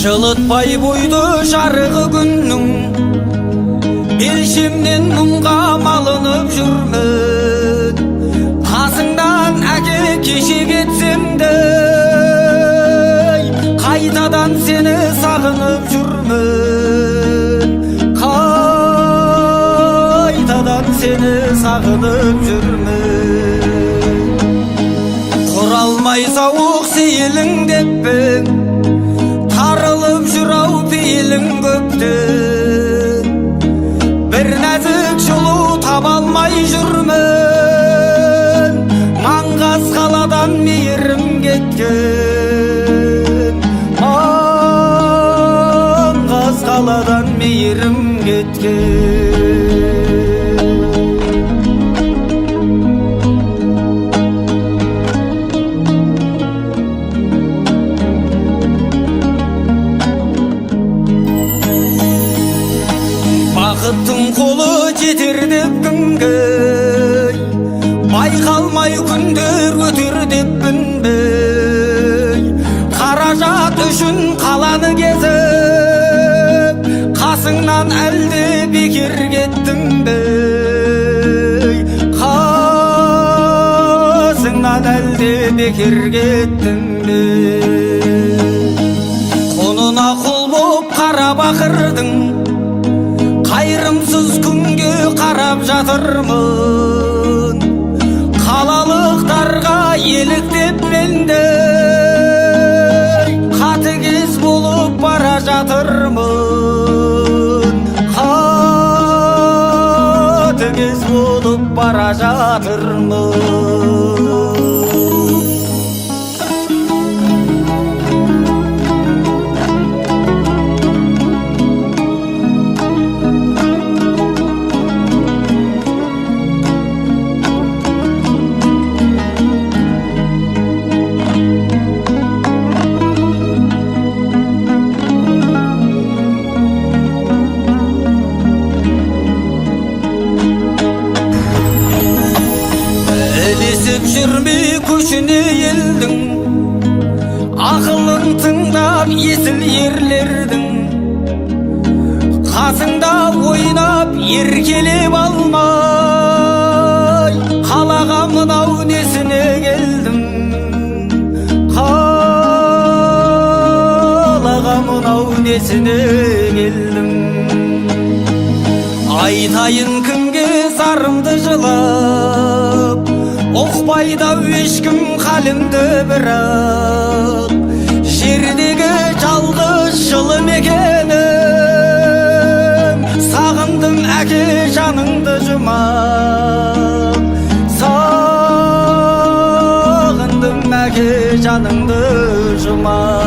Жылытпай бойды жарығы күннің, белшемнен мұңға малынып жүрмін. Қасыңдан әке кеше кетсем де, қайтадан сені сағынып жүрмін. Қайтадан сені сағынып жүрмін. Тұра алмай сауық сейілің деппін, тарылып жүрау пейілің көптен. Бір нәзік жылу таба алмай жүрмін, маңғаз қаладан мейірім кеткен. Маңғаз қаладан мейірім кеткен. Бақыттың қолы жетер деп кімге, байқалмай күндер өтер деп білбей. Қаражат үшін қаланы кезіп, қасыңнан әлде бекер кеттің бе? Қасыңнан әлде бекер кеттің бе? Құнына құл боп қара бақырдың, қайырымсыз күнге қарап жатырмын. Қалалықтарға еліктеп менде, қатыгез болып бара жатырмын. Қатыгез болып бара жатырмын. Жүрмей көшіне елдің, ақылын тыңдап есіл ерлердің. Қасыңда ойнап еркелеп алмай, қалаға мынау несіне келдім? Қалаға мынау несіне келдім? Айтайын кімге зарымды жылап, оқпайда ешкім қалімді бірақ. Жердегі жалғыз жылы мекенім, сағындым әке жаныңды жұмақ. Сағындым әке жаныңды жұмақ.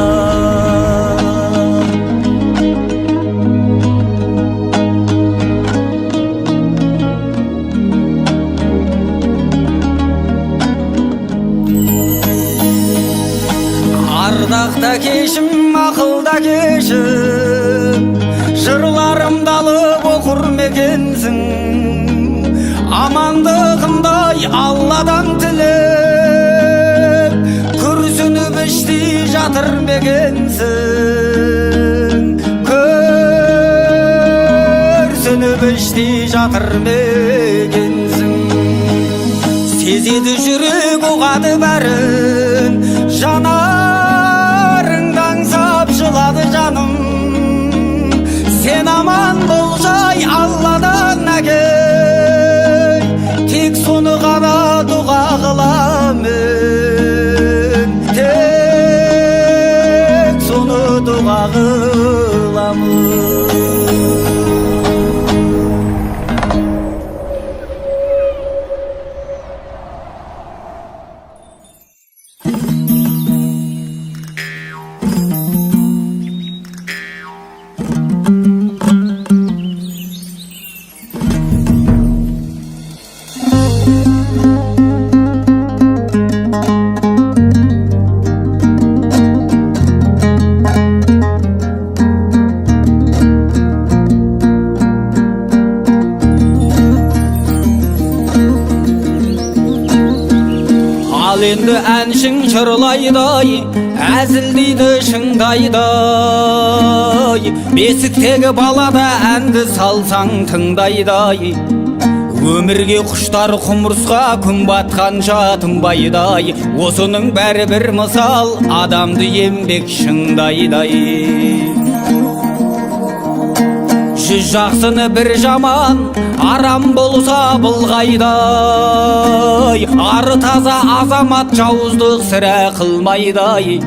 Ардақта кешім, ақылда кешім, жырларымды алып оқыр мекенсің. Амандығымдай Алладан тілеп, күрсініп іштей жатыр мекенсің. Күрсініп іштей жатыр мекенсің. Сезеді жүрек оғады бәрін, жанарыңды аңсап жылады жаным. Сен аман бол жай Алладан әкей, тек соны ғана дұға қыламын. Тек соны дұға қыламын. Ал енді әншің жырлайды, әзілдейді шыңдайды. тыңдайды-ай, бесіктегі балада әнді салсаң тыңдайды-ай. Өмірге құштар құмырсқа күн батқанша тынбайды-ай. Осының бәрі бір мысал, адамды еңбек шыңдайды-ай. Жүз жақсыны бір жаман, арам болса былғайды-ай. Ары таза азамат жауыздық сірә қылмайды-ай.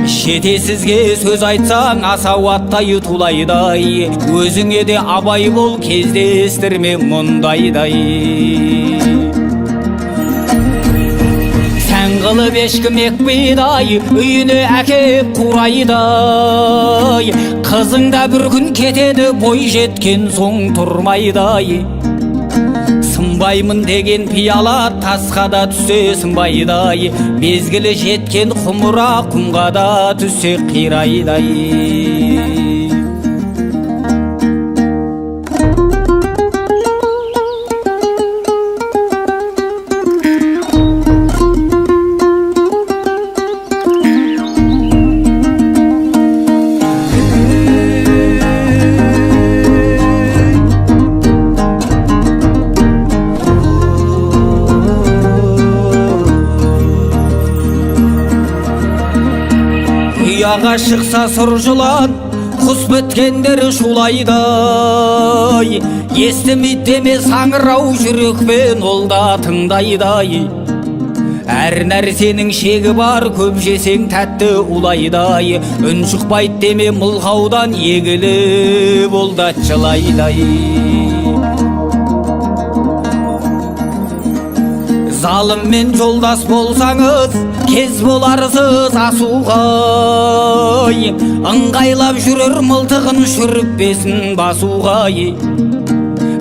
Шетесізге сөз айтсаң асауаттай тулайды-ай. Өзіңе де абай бол, кездестірме мұндайды-ай. Сән қылып ешкім екпейді-ай, үйіне әкеп құрайды-ай. Қызың да бір күн кетеді, бой жеткен соң тұрмайды-ай. Сынбаймын деген пияла тасқа да түссе сынбайды-ай. Мезгілі жеткен құмыра құмға да түссе қирайды-ай. Ұяға шықса сұр жылан, құс біткендер шулайды-ай. Естімейді деме саңырау жүрекпен ол да тыңдайды-ай. Әр нәрсенің шегі бар, көп жесең тәтті улайды-ай. Үн шықпайды деме мылғаудан, егіліп ол да жылайды-ай. Залыммен жолдас болсаңыз, кез боларсыз асуғай. Ыңғайлап жүрер мылтығын шүріппесін басуғай.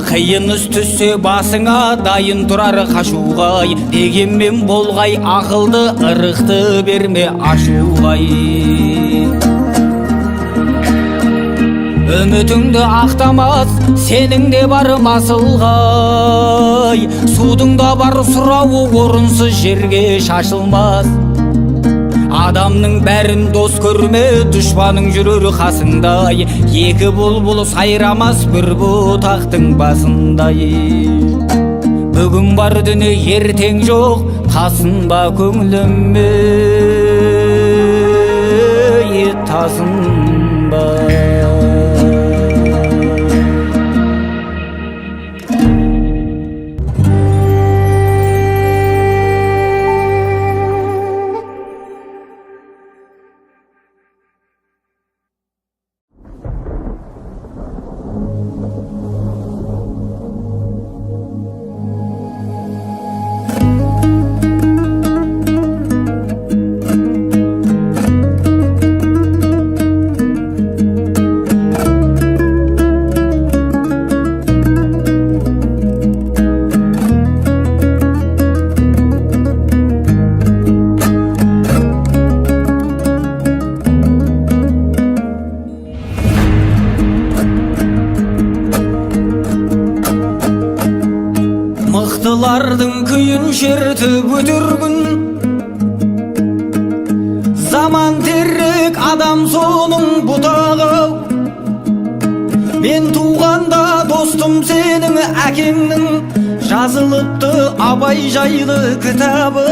Қиын іс түссе басыңа дайын тұрар қашуғай. Дегенмен болғай ақылды, ырықты берме ашуғай. Үмітіңді ақтамас, сенің де бар масылғай. Судың да бар сұрауы орынсыз жерге шашылмас. Адамның бәрін дос көрме, дұшпаның жүрер қасыңдай. Екі бұлбұл сайрамас бір бұтақтың басындай. Бүгін бар дүние ертең жоқ, тасынба көңіліме, тасынба. Мықтылардың күйін шертіп өтіргін. Заман терек, адам соның бұтағы. Мен туғанда достым сенің әкеңнің, жазылыпты абай жайлы кітабы.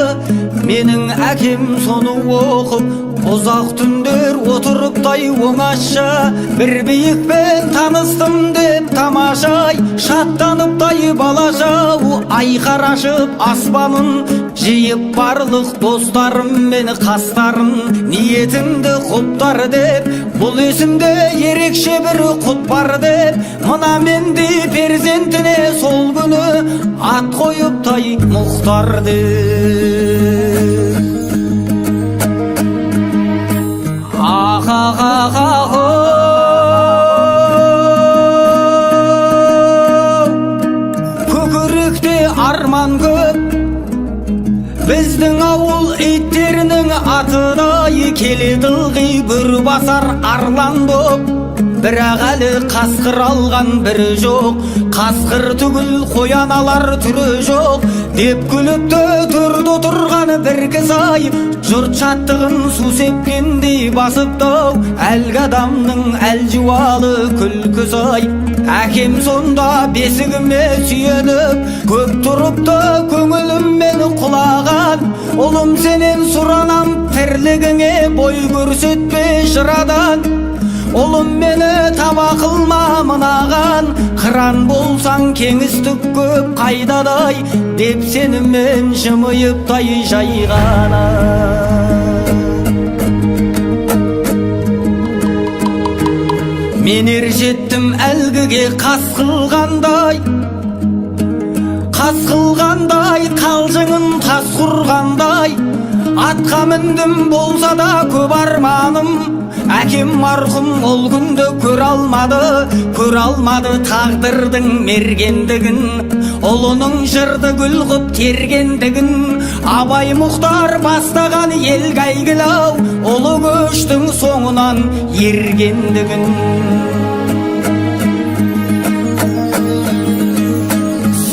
Менің әкем соны оқып, ұзақ түндер отырыптай оңаша. Бір биікпен таныстым деп тамашай, шаттаныптай балажау айқар ашып аспанын. Жиып барлық достарым мені қастарын, ниетімді құптар деп, бұл есімде ерекше бір құт бар деп. Мына менде перзентіне сол күні ат қойыптай Мұхтар деп. Көкіректе арман көп, біздің ауыл иттерінің атыдай. Келеді ылғи бір басар арлан боп, бірақ әлі қасқыр алған бірі жоқ. Қасқыр түгіл қоян алар түрі жоқ деп күліпті тұрды отырған бір кіз-ай. Жұрт шаттығын су сепкендей басыптау, әлгі адамның әлжуалы күлкісі-ай. Әкем сонда бесігіме сүйеніп, көп тұрыпты көңілім мені құлаған. Ұлым сенен сұранам тірлігіңе бой көрсетпе жырадан. Ұлым мені таба қылма мынаған, қыран болсаң кеңістік көп қайдадай, деп сенімен жымиыптай жайғана. Мен ержеттім әлгіге қас қылғандай, қалжыңын тас құрғандай. Атқа міндім болса да көп арманым, әкем марқұм ол күнді көр алмады тағдырдың мергендігін, ұлының жырды гүл қып тергендігін. Абай Мұхтар бастаған елге әйгілі-ау, ұлы көштің соңынан ергендігін.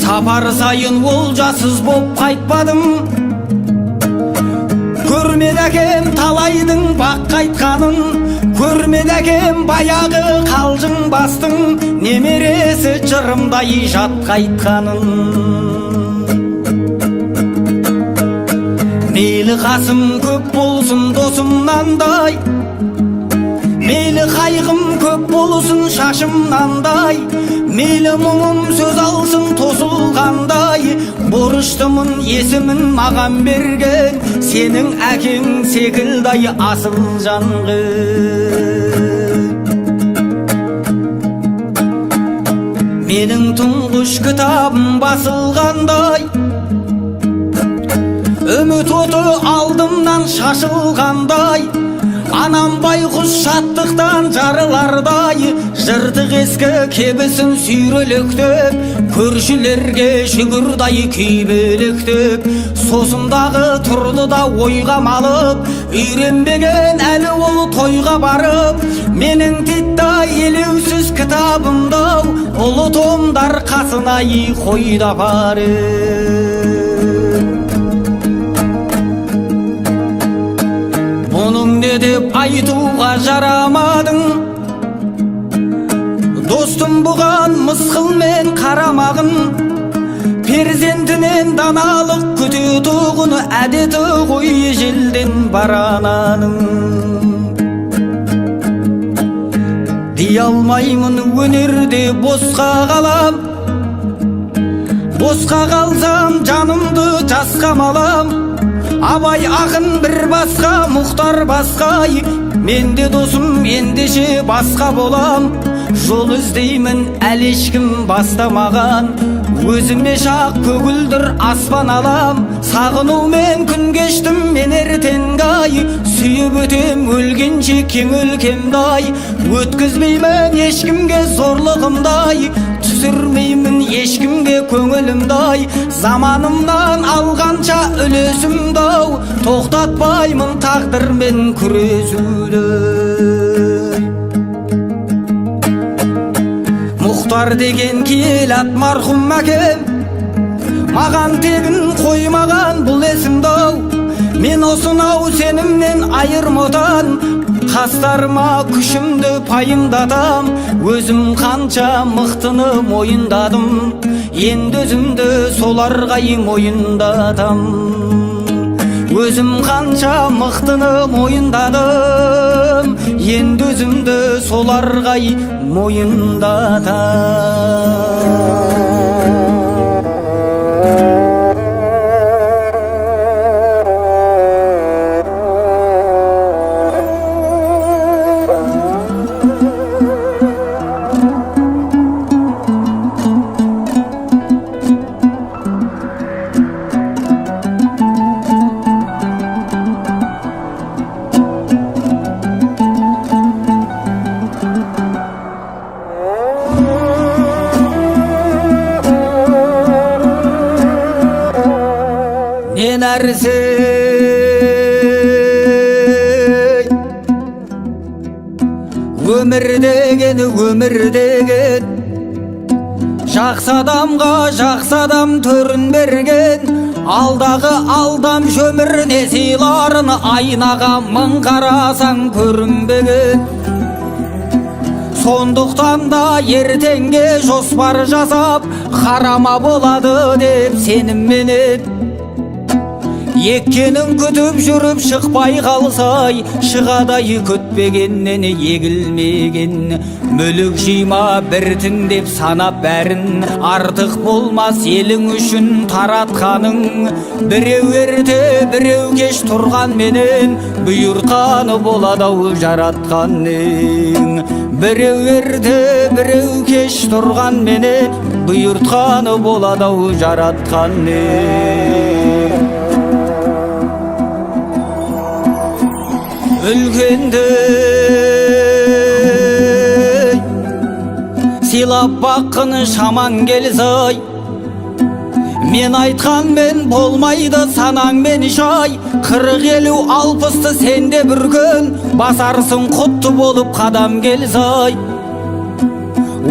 Сапар сайын олжасыз боп қайтпадым, көрмеді әкем талайдың бақ қайтқанын, көрмеді әкем баяғы қалжың бастың немересі жырымдай жат қайтқанын. Мейлі қасым көп болсын досымнандай, мейлі қайғым көп болсын шашымнандай, мейлі мұңым сөз алсын тосылғандай. Борыштымын есімін маған берген, сенің әкең секілдай асыл жанғы. Менің тұңғыш кітабым басылғандай, үміт оты алдымнан шашылғандай. Анам байқұс шаттықтан жарылардай, жыртық ескі кебісін сүйреліктеп, көршілерге жүгірдай күйбелектеп. Сосындағы тұрды да ойға малып, үйренбеген әлі ол тойға барып. Менің титтай елеусіз кітабымдау, ұлы томдар қасына қойда барып. Бұның не деп айтуға жарамадың, достым бұған мысқылмен қарамағын. Перзентінен даналық күтетұғын, әдеті ғой ежелден барананың. Дей алмаймын өнерде босқа қалам, босқа қалсам жанымды жасқа малам. Абай ақын бір басқа, Мұхтар басқа, менде досым ендеше басқа болам. Жол іздеймін әлі ешкім бастамаған, өзіме шақ көгілдір аспан алам. Сағынумен күн кештім мен ертеңгі-ай, сүйіп өтем өлгенше кең өлкемді-ай. Өткізбеймін ешкімге зорлығымдай, түсірмеймін ешкімге көңілімді-ай. Заманымнан алғанша үлесімді-ау, тоқтатпаймын тағдырмен күресуді. Мұхтар деген киелі ат марқұм әкем, маған тегін қоймаған бұл есімді-ау. Мен осынау сенімнен айырматан, қастарыма күшімді пайымдатам. Өзім қанша мықтыны мойындадым, енді өзімді соларға мойындатам. Өзім қанша мықтыны мойындадым, енді өзімді соларға мойындатам. нәрсе өмір деген жақсы адамға жақсы адам төрін берген, алдағы алдам шөміріне сыйларын айнаға мың қарасаң көрінбеген. Сондықтан да ертеңге жоспар жасап қарама болады деп сенімменен. Еккенін күтіп жүріп шықпай қалсай, шығадай күтпегеннен егілмеген. Мүлік жима біртіндеп санап бәрін, артық болмас елің үшін таратқаның. Біреу ерте біреу кеш тұрған менен, бұйыртқаны болады ау жаратқанның. Біреу ерте біреу кеш тұрған менен, бұйыртқаны болады ау жаратқанның. Үлкенді сыйлап баққын шаман келсай, мен айтқанмен болмайды санаңмен шай. 40-50-60-ты сенде бір күн басарсың құтты болып қадам келсай.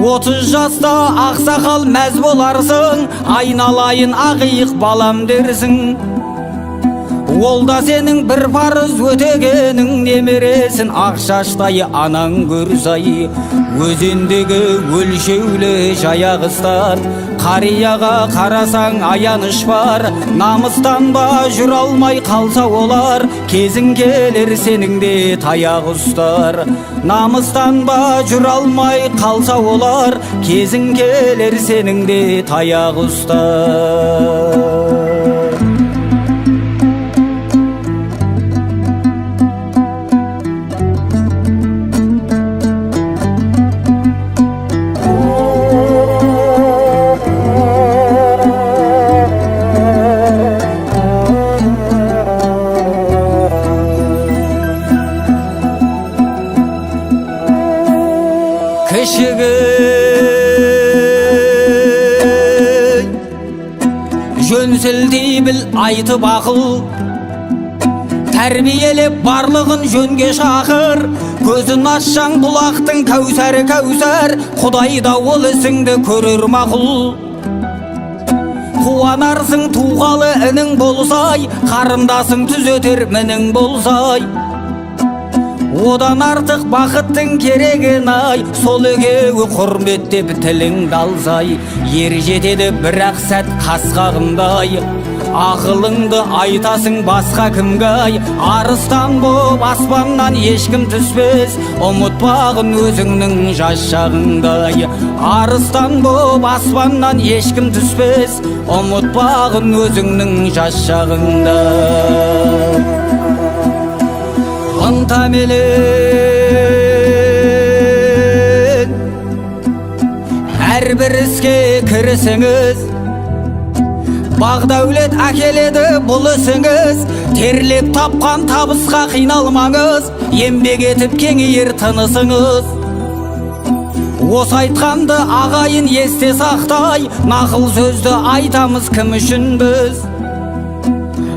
30 жаста ақсақал мәз боларсың, айналайын ақиық балам дерсің. Ол да сенің бір парыз өтегенің, немересін ақ шаштай анаң көрсай. Өзендегі өлшеулі жаяғыстан қарияға қарасаң аяныш бар. Намыстан ба жүр алмай қалса олар, кезің келер сенің де таяқ ұстар. Намыстан ба жүр алмай қалса олар, кезің келер сенің де таяқ ұстар. Жөн сілтей біл айтып ақыл, тәрбиелеп барлығын жөнге шақыр. Көзін ашсаң бұлақтың кәусәрі кәусәр, Құдайда ол ісіңді көрер мақұл. Қуанарсың туғалы інің болсай, қарындасың түзетер мінің болсай. Одан артық бақыттың кереген ай, сол екеуі құрметтеп тілің далсай. Ер жетеді бірақ сәт қасқағындай, ақылыңды айтасың басқа кімгай. Арыстан боп аспаннан ешкім түспес, ұмытпағын өзіңнің жас шағыңдай. Арыстан боп аспаннан ешкім түспес, ұмытпағын өзіңнің жас шағыңдай. Ынтаменен әрбір іске кірісіңіз, бақ дәулет әкеледі бұл ісіңіз. Терлеп тапқан табысқа қиналмаңыз, еңбек етіп кеңейер тынысыңыз. Осы айтқанды ағайын есте сақтай, нақыл сөзді айтамыз кім үшін біз.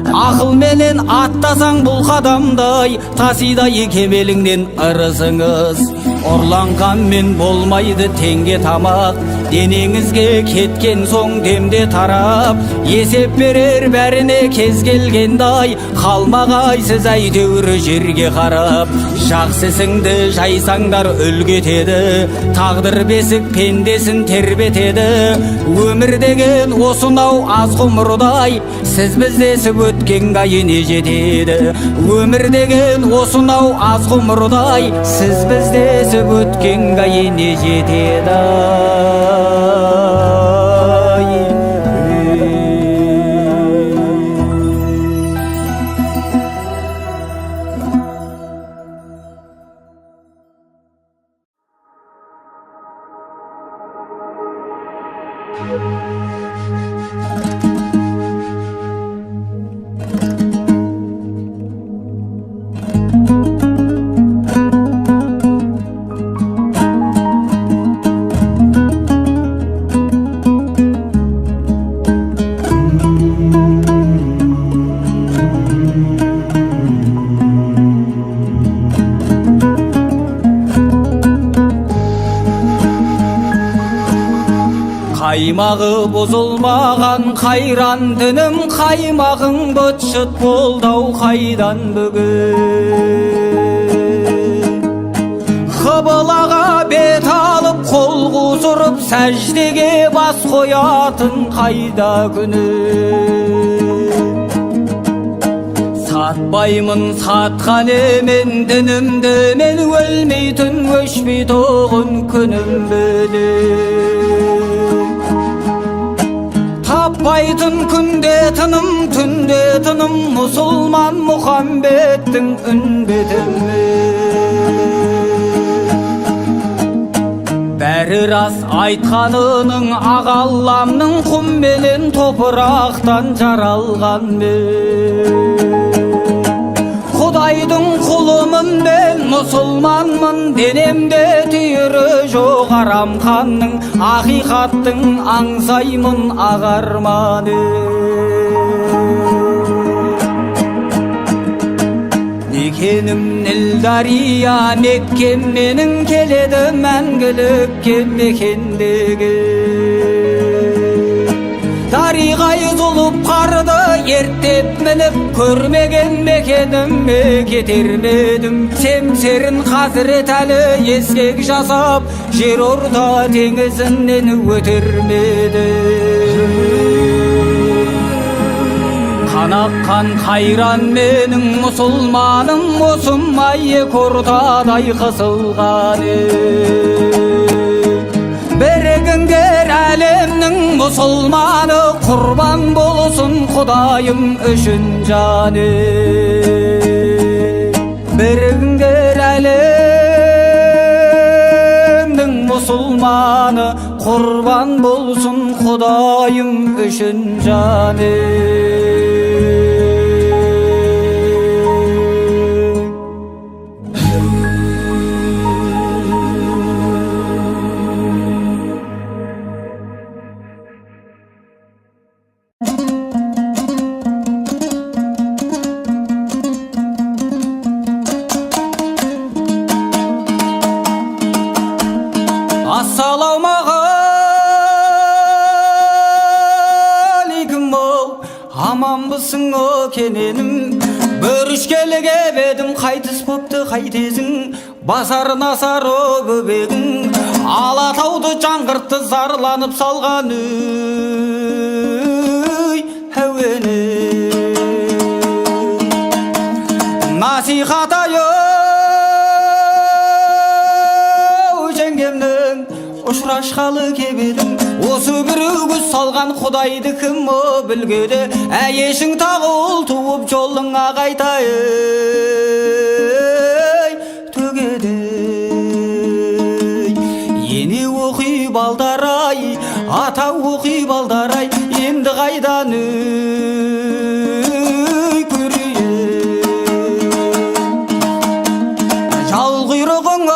Ақыл менен аттасаң бұл қадамдай, тасидай кемеліңнен ырысыңыз. Ұрланғанмен болмайды теңге тамақ, денеңізге кеткен соң демде тарап. Есеп берер бәріне кез келгендай, қалмағайсыз әйтеуір жерге қарап. Жақсы ісіңді жайсаңдар үлгі етеді, тағдыр бесік пендесін тербетеді. Өмір деген осынау аз ғұмырдай, сіз біздесіп өткен қайыне жетеді. Өмір деген осынау аз ғұмырдай, сіз біздесіп өткен қайыне жетеді. Қаймағы бұзылмаған қайран дінім, қаймағың бұтшыт болдау қайдан бүгін. Қыбылаға бет алып қол қусырып, сәждеге бас қоятын қайда күні. Сатпаймын сатқан емен дінімді, мен өлмейтін өшпейтұғын күнім білем. Таппайтын күнде тыным, түнде тыным, мұсылман Мұхаммедтің үнбетімі. Бәрі рас айтқанының, ағалламның құмменен топырақтан жаралған мен. Құдайдың құлымын мен, мұсылманмын, денемде түйірі жоқ арам қанның, ақиқаттың аңсаймын ағарманы. Некенім Ніл дария, Меккем менің келеді мәңгілікке мекендегі. Дариғай зұлып қарды ертеп мініп, көрмеген мекенімме кетермедім. Семсерін қазірет әлі ескек жасап, жер орта теңізінен өтермедім. Қанаққан қайран менің мұсылманым, осымай ек ортадай қысылғаны. Бірігіңдер әлемнің мұсылманы, құрбан болсын Құдайым үшін жаны. Бірігіңдер әлемнің мұсылманы, құрбан болсын Құдайым үшін жаны. Ассалаумағалейкум, аманбысың о кененім. Бөрішкелі кебедім, қайтыс бопты қайтезің, басар насар о бөбегің. Алатауды жаңғыртты зарланып салған әуені. Насихат ұшырашқалы кебедім, осы бір үгіз салған Құдайды кім о білгеді. Әйешің тағы ұл туып жолыңа қайтай төгеді. Ене оқи балдарай, ата оқи балдарай, енді қайдан көрейін. Жал құйрығың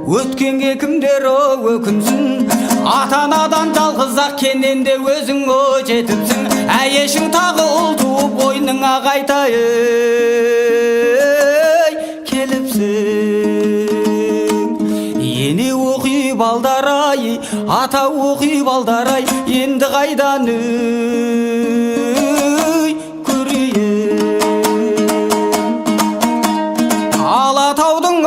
өткенге кімдер о өкінсін, ата-анадан жалғыз-ақ кененде өзің о жетіпсің. Әйешің тағы ұл туып ойныңа қайтай келіпсің. Ене оқи балдарай, ата оқи балдарай, енді қайдан көрейін. Алатаудың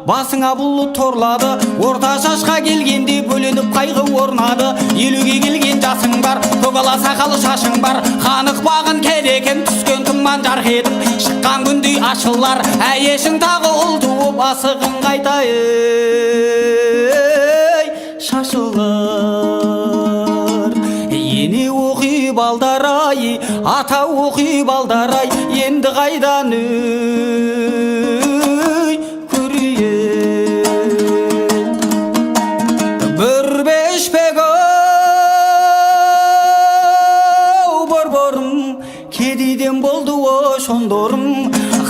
басыңа бұлт торлады, орта шашқа келгенде бөленіп қайғы орнады. Елуге келген жасың бар, көкала сақалы шашың бар, қанық бағын керекен түскен тұман жарқ етіп шыққан күндей ашылар. Әйешің тағы ұл туып асығын қайтай шашылар. Ене оқи балдарай, ата оқи балдарай, енді қайдан борборым кедейден болды о шондорым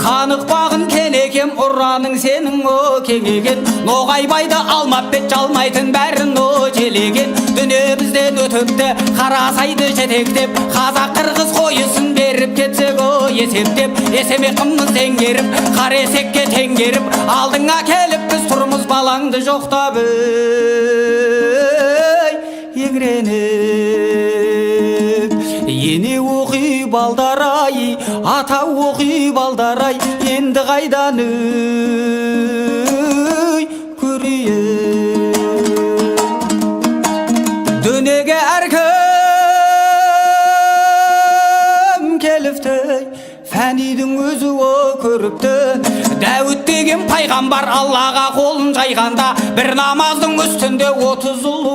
ханық бағын кенекем ұраның сенің о кеңеген ноғайбайды алмап бет жалмайтын бәрін о желеген дүние бізден өтіпті қарасайды жетектеп қазақ қырғыз қойысын беріп кетсек о есептеп есеме қымыз теңгеріп қаресекке теңгеріп алдыңа келіп біз тұрмыз балаңды жоқтап еңіреніп ене оқи балдар-ай ата оқи балдар-ай енді қайдан көрейін дүниеге әркім келіпті фәнидің өзі о көріпті Дәуіт деген пайғамбар Аллаға қолын жайғанда бір намаздың үстінде 30 ұлы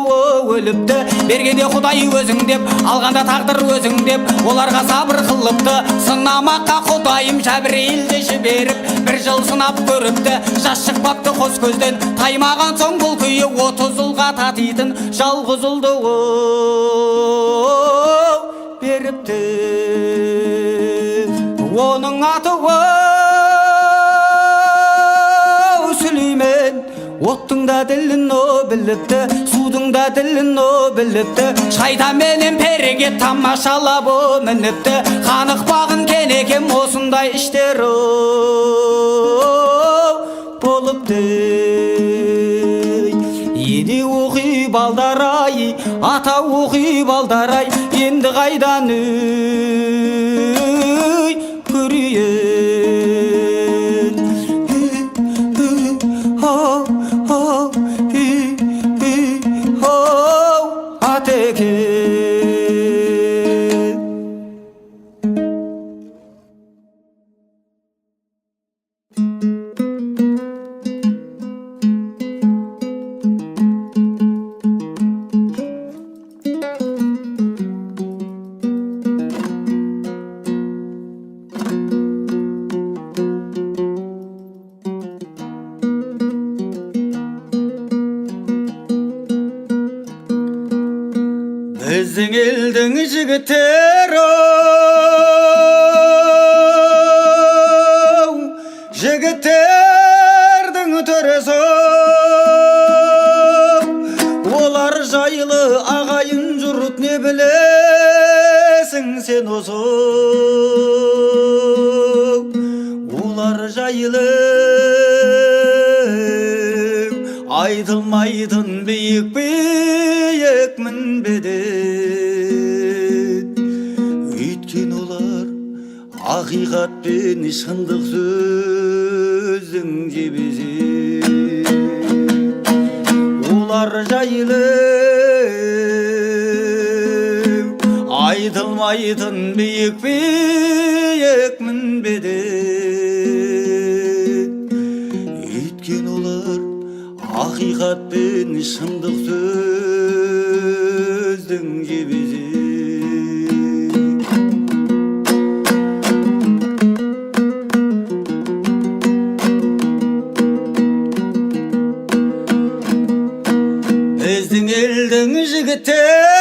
өліпті бергенде Құдай өзің деп алғанда тағдыр өзің деп оларға сабыр қылыпты сынамаққа Құдайым Жәбірейілді жіберіп бір жыл сынап көріпті жас шықпапты қос көзден таймаған соң бұл күйі 30 ұлға татитын жалғыз ұлды беріпті оның аты Сүлеймен оттың да ділін біліпті судың да ділін біліпті шайтан менен переге тамашалап мініпті ханық бағын кенекем осындай іштер болыпты ене оқи балдар-ай ата оқи балдар-ай енді қайдан көрейін атеке біздің елдің жігіттердің төресі олар жайлы ағайын жұрт не білесің сен осы олар жайлы айтылмайтын биік мінбеден өйткен олар ақиқат пен шындық сөздің жебесі олар жайлы айтылмайтын биік мінбеден өйткен олар ақиқат пен шындық сөздің жебесі біздің елдің жігіттердің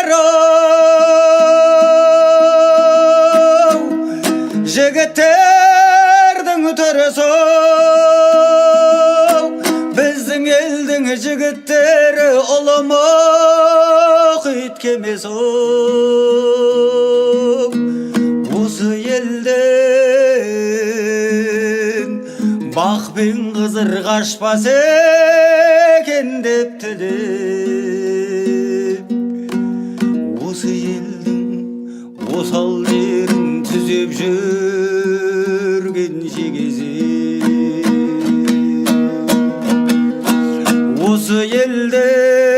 төресі біздің елдің жігіттері ұлымық иткемес осы елден бақ пен қызыр қашпас екен деп тілеп осы елдің осал жерін түзеп жүрген шегесі осы елден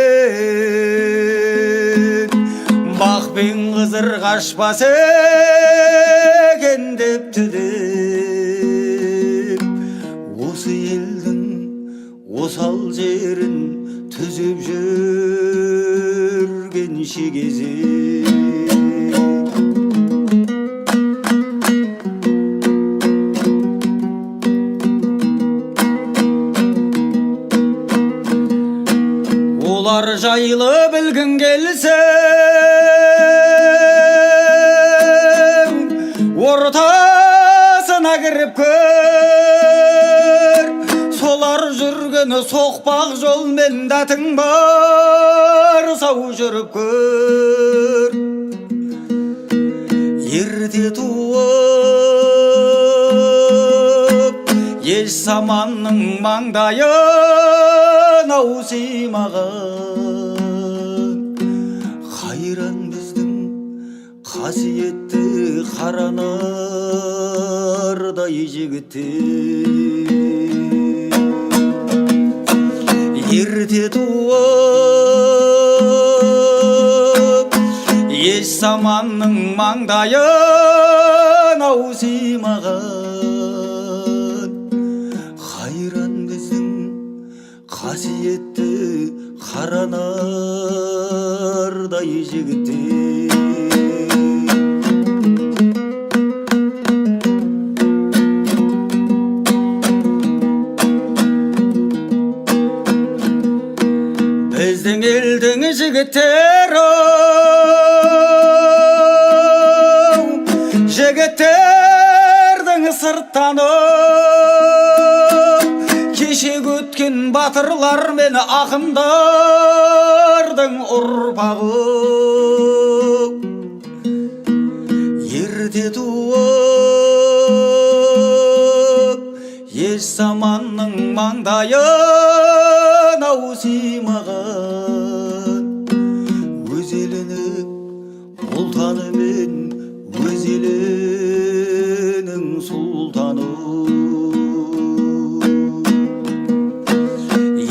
бақ пен қызыр қашпас екен деп тілеп осы елдің осал жерін түзеп жүрген шегесі олар жайлы білгің келсе жолына кіріп көр, солар жүргені соқпақ жолмен дәтің бар, сау жүріп көр. Ерте туып еш заманның маңдайын аусимаған, қайран біздің қасиетті қаранардай жігіттер. Ерте туып еш заманның маңдайын аусимаған, қайран біздің қасиетті қаранардай жігіттер. Біздің елдің жігіттері, жігіттердің сырттаны, кеше өткен батырлар мен ақындардың ұрпағы. Ерте туып еш заманның маңдайын аусимаған, өз елінің ұлтаны мен өз елінің сұлтаны.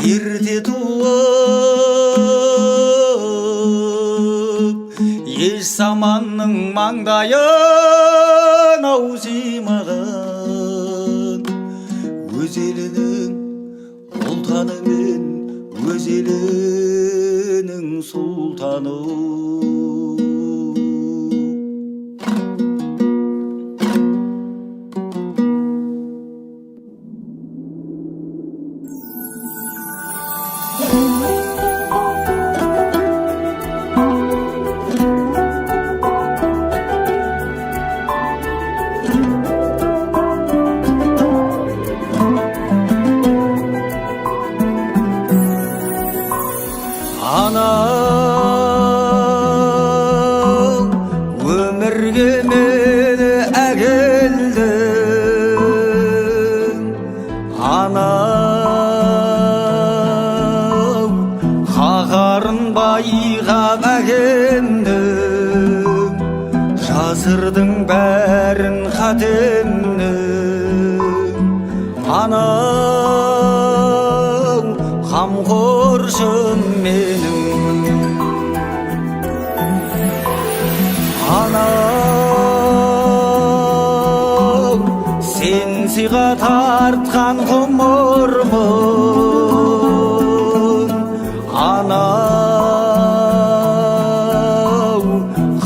Ерте туып еш заманның маңдайын аусимаған, өз елінің ұлтаны мен өз елінің сұлтаны. Анау өмірге мені әкелдің, анау қаһарын байқап әкемдің, жасырдың бәрін қатемнің. Анау қамқоршым менің, анау сен сыйға тартқан ғұмырмын, анау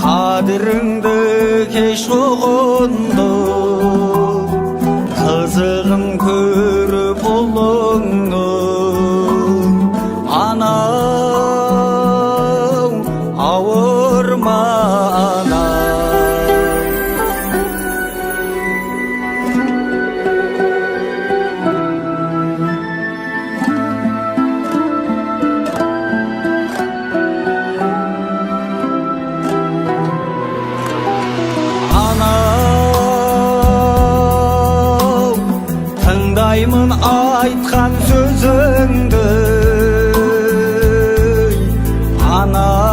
қадіріңді кеш ұғындым, қызығын көріп ұлыңның. Анау ауырма ана, анау тыңдаймын айтқан сөзіңді, анау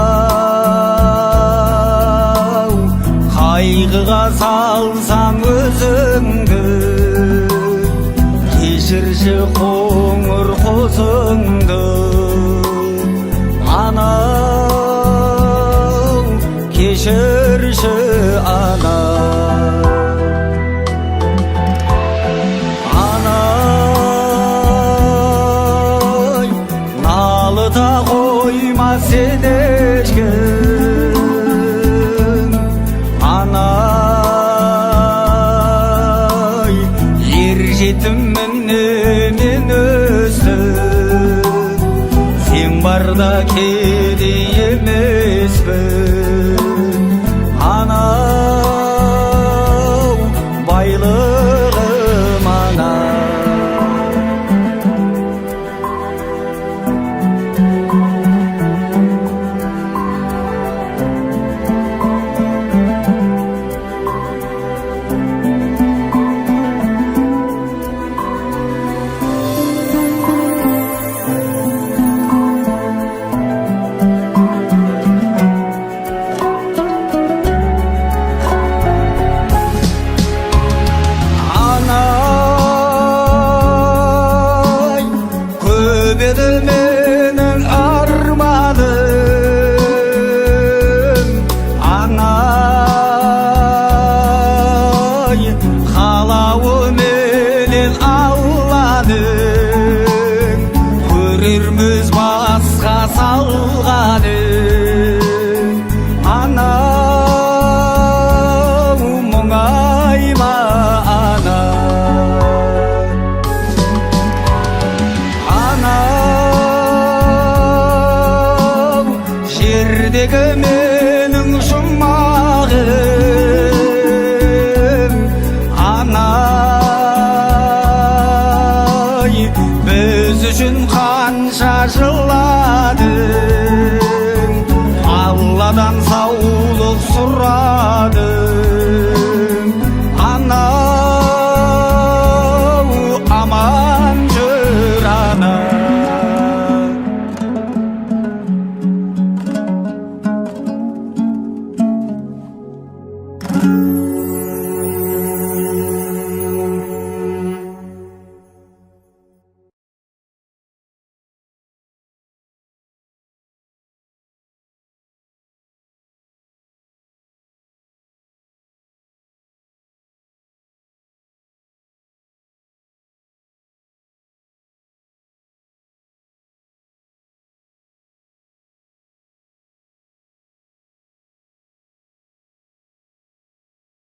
қайғыға салсам өзіңді, кешірші қоңыр қозыңды. Анау кешірші ана, анай налыта қойма сен ешкім, анай ер жетіммін мен өстім, сен барда кедей емеспін. Анау байлық ай